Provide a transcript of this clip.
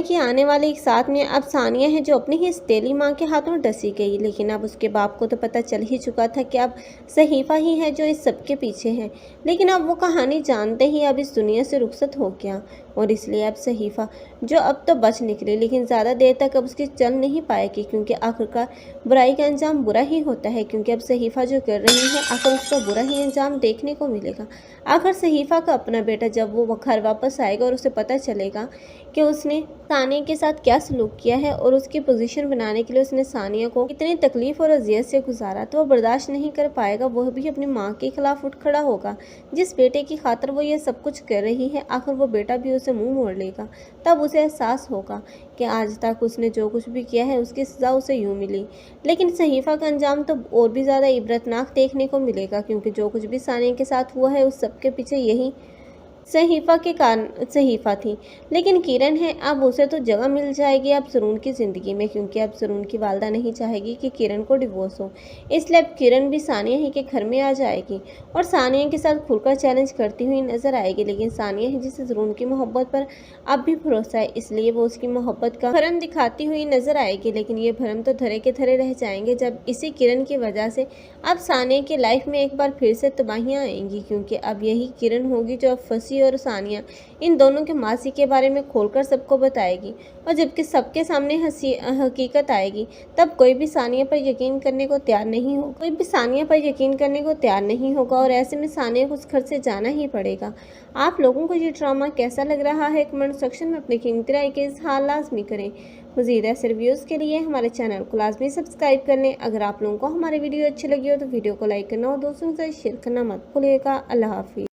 कि आने वाले एक साथ में अब सानिया है जो अपनी ही सौतेली माँ के हाथों डसी गई, लेकिन अब उसके बाप को तो पता चल ही चुका था कि अब सहीफा ही है जो इस सब के पीछे है। लेकिन अब वो कहानी जानते ही अब इस दुनिया से रुखसत हो गया और इसलिए अब सहीफा जो अब तो बच निकली, लेकिन ज़्यादा देर तक अब उसकी चल नहीं पाएगी, क्योंकि आखिरकार बुराई का अंजाम बुरा ही होता है। क्योंकि अब सहीफा जो कर रही है आखिर उसका बुरा ही अंजाम देखने को मिलेगा। आखिर सहीफा का अपना बेटा जब वो घर वापस आएगा और उसे पता चलेगा कि उसने सानिया के साथ क्या सलूक किया है और उसकी पोजीशन बनाने के लिए उसने सानिया को इतनी तकलीफ और अजियत से गुजारा, तो वो बर्दाश्त नहीं कर पाएगा। वह भी अपनी माँ के खिलाफ उठ खड़ा होगा। जिस बेटे की खातिर वो ये सब कुछ कर रही है आखिर वो बेटा भी उसे मुंह मोड़ लेगा। तब उसे एहसास होगा कि आज तक उसने जो कुछ भी किया है उसकी सज़ा उसे यूँ मिली। लेकिन सहीफा का अंजाम तो और भी ज़्यादा इबरतनाक देखने को मिलेगा, क्योंकि जो कुछ भी सानिया के साथ हुआ है उस सब के पीछे यही सहीफा के कारण सहीफा थी। लेकिन किरण है, अब उसे तो जगह मिल जाएगी अब सरून की ज़िंदगी में, क्योंकि अब सरून की वालदा नहीं चाहेगी कि किरण को डिवोर्स हो। इसलिए अब किरण भी सानिया ही के घर में आ जाएगी और सानिया के साथ खुलकर चैलेंज करती हुई नजर आएगी। लेकिन सानिया है जिसे सरून की मोहब्बत पर अब भी भरोसा है, इसलिए वो उसकी मोहब्बत का भरम दिखाती हुई नजर आएगी। लेकिन ये भरम तो धरे के धरे रह जाएंगे जब इसी किरण की वजह से अब सानिया की लाइफ में एक बार फिर से तबाहियाँ आएंगी, क्योंकि अब यही किरण होगी जो अब फंसी और सानिया इन दोनों के मासी के बारे में खोलकर सबको बताएगी। और जबकि सबके सामने हकीकत आएगी तब कोई भी सानिया पर यकीन करने को तैयार नहीं होगा और ऐसे में सानिया को उस घर से जाना ही पड़ेगा। आप लोगों को ये ड्रामा कैसा लग रहा है कमेंट सेक्शन में अपनी कीमती राय के इज़हार लाजमी करें। मज़ीद ऐसे रिव्यूज़ के लिए हमारे चैनल को लाजमी सब्सक्राइब कर लें। अगर आप लोगों को हमारी वीडियो अच्छी लगी हो तो वीडियो को लाइक करना और दोस्तों के साथ शेयर करना मत भूलिएगा। अल्लाह हाफिज़।